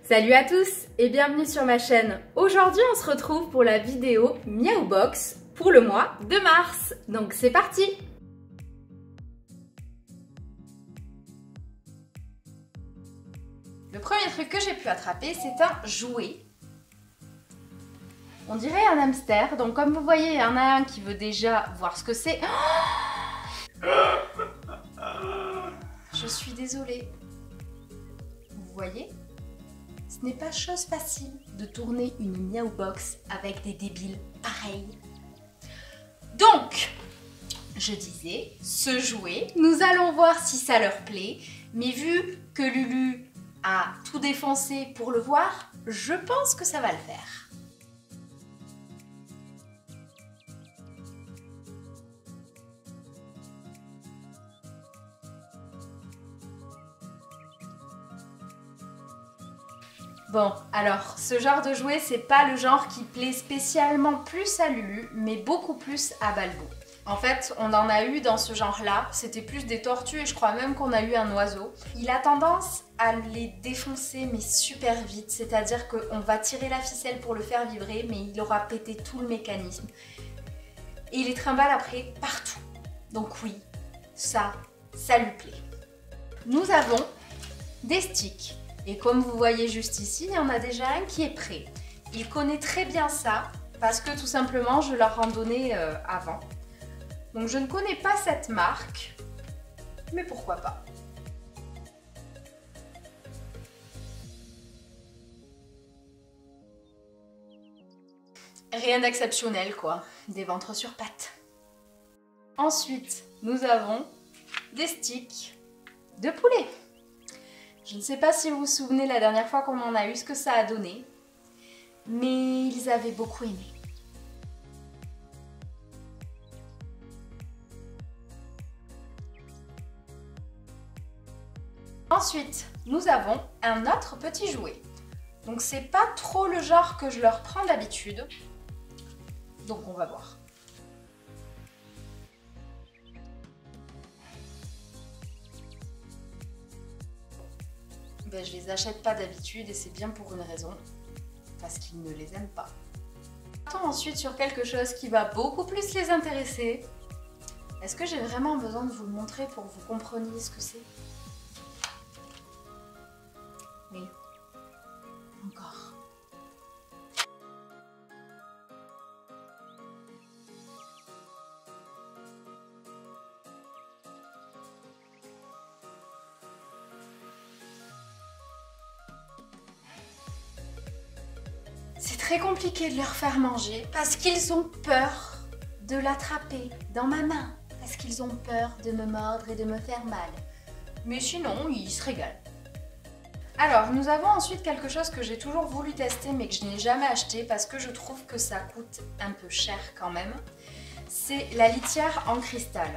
Salut à tous et bienvenue sur ma chaîne. Aujourd'hui on se retrouve pour la vidéo Miaou Box pour le mois de mars. Donc c'est parti! Le premier truc que j'ai pu attraper, c'est un jouet. On dirait un hamster, donc comme vous voyez, il y en a un qui veut déjà voir ce que c'est. Je suis désolée. Vous voyez? Ce n'est pas chose facile de tourner une Miaou Box avec des débiles pareils. Donc, je disais, ce jouet, nous allons voir si ça leur plaît. Mais vu que Lulu a tout défoncé pour le voir, je pense que ça va le faire. Bon, alors, ce genre de jouet, c'est pas le genre qui plaît spécialement plus à Lulu, mais beaucoup plus à Balbo. En fait, on en a eu dans ce genre-là, c'était plus des tortues et je crois même qu'on a eu un oiseau. Il a tendance à les défoncer, mais super vite, c'est-à-dire qu'on va tirer la ficelle pour le faire vibrer, mais il aura pété tout le mécanisme. Et il les trimballe après partout. Donc oui, ça lui plaît. Nous avons des sticks. Et comme vous voyez juste ici, il y en a déjà un qui est prêt. Il connaît très bien ça parce que tout simplement je leur en donnais avant. Donc je ne connais pas cette marque, mais pourquoi pas. Rien d'exceptionnel quoi, des ventres sur pattes. Ensuite, nous avons des sticks de poulet. Je ne sais pas si vous vous souvenez la dernière fois qu'on en a eu, ce que ça a donné, mais ils avaient beaucoup aimé. Ensuite, nous avons un autre petit jouet. Donc c'est pas trop le genre que je leur prends d'habitude, donc on va voir. Ben, je les achète pas d'habitude et c'est bien pour une raison, parce qu'ils ne les aiment pas. Partons ensuite sur quelque chose qui va beaucoup plus les intéresser. Est-ce que j'ai vraiment besoin de vous le montrer pour que vous compreniez ce que c'est? Oui. Encore. C'est très compliqué de leur faire manger parce qu'ils ont peur de l'attraper dans ma main. Parce qu'ils ont peur de me mordre et de me faire mal. Mais sinon, ils se régalent. Alors, nous avons ensuite quelque chose que j'ai toujours voulu tester mais que je n'ai jamais acheté parce que je trouve que ça coûte un peu cher quand même. C'est la litière en cristal.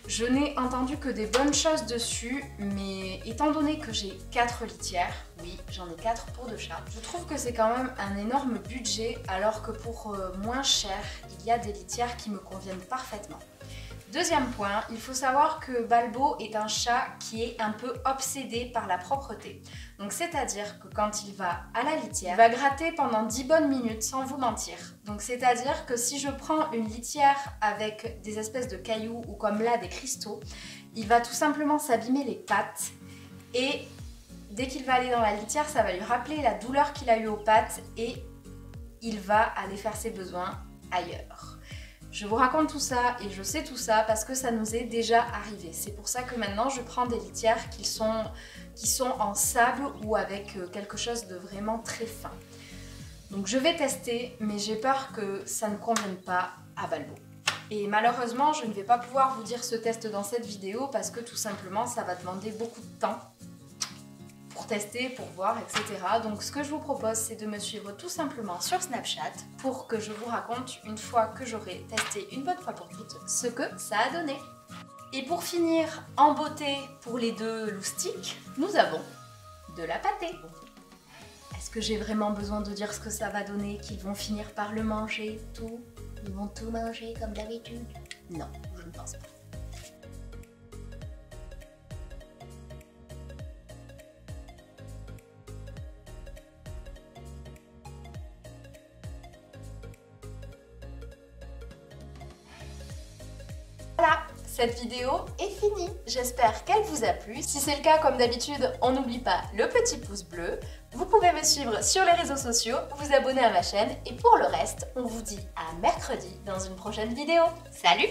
Je n'ai entendu que des bonnes choses dessus, mais étant donné que j'ai 4 litières, oui, j'en ai 4 pour 2 chats, je trouve que c'est quand même un énorme budget, alors que pour moins cher, il y a des litières qui me conviennent parfaitement. Deuxième point, il faut savoir que Balbo est un chat qui est un peu obsédé par la propreté. Donc c'est-à-dire que quand il va à la litière, il va gratter pendant 10 bonnes minutes sans vous mentir. Donc c'est-à-dire que si je prends une litière avec des espèces de cailloux ou comme là des cristaux, il va tout simplement s'abîmer les pattes et dès qu'il va aller dans la litière, ça va lui rappeler la douleur qu'il a eue aux pattes et il va aller faire ses besoins ailleurs. Je vous raconte tout ça et je sais tout ça parce que ça nous est déjà arrivé. C'est pour ça que maintenant je prends des litières qui sont en sable ou avec quelque chose de vraiment très fin. Donc je vais tester, mais j'ai peur que ça ne convienne pas à Balbo. Et malheureusement, je ne vais pas pouvoir vous dire ce test dans cette vidéo parce que tout simplement ça va demander beaucoup de temps pour tester, pour voir, etc. Donc ce que je vous propose, c'est de me suivre tout simplement sur Snapchat pour que je vous raconte, une fois que j'aurai testé une bonne fois pour toutes, ce que ça a donné. Et pour finir en beauté pour les deux loustiques, nous avons de la pâtée. Est-ce que j'ai vraiment besoin de dire ce que ça va donner, qu'ils vont finir par le manger, tout? Ils vont tout manger comme d'habitude? Non, je ne pense pas. cette vidéo est finie. J'espère qu'elle vous a plu. Si c'est le cas, comme d'habitude, on n'oublie pas le petit pouce bleu. Vous pouvez me suivre sur les réseaux sociaux, vous abonner à ma chaîne et pour le reste, on vous dit à mercredi dans une prochaine vidéo. Salut!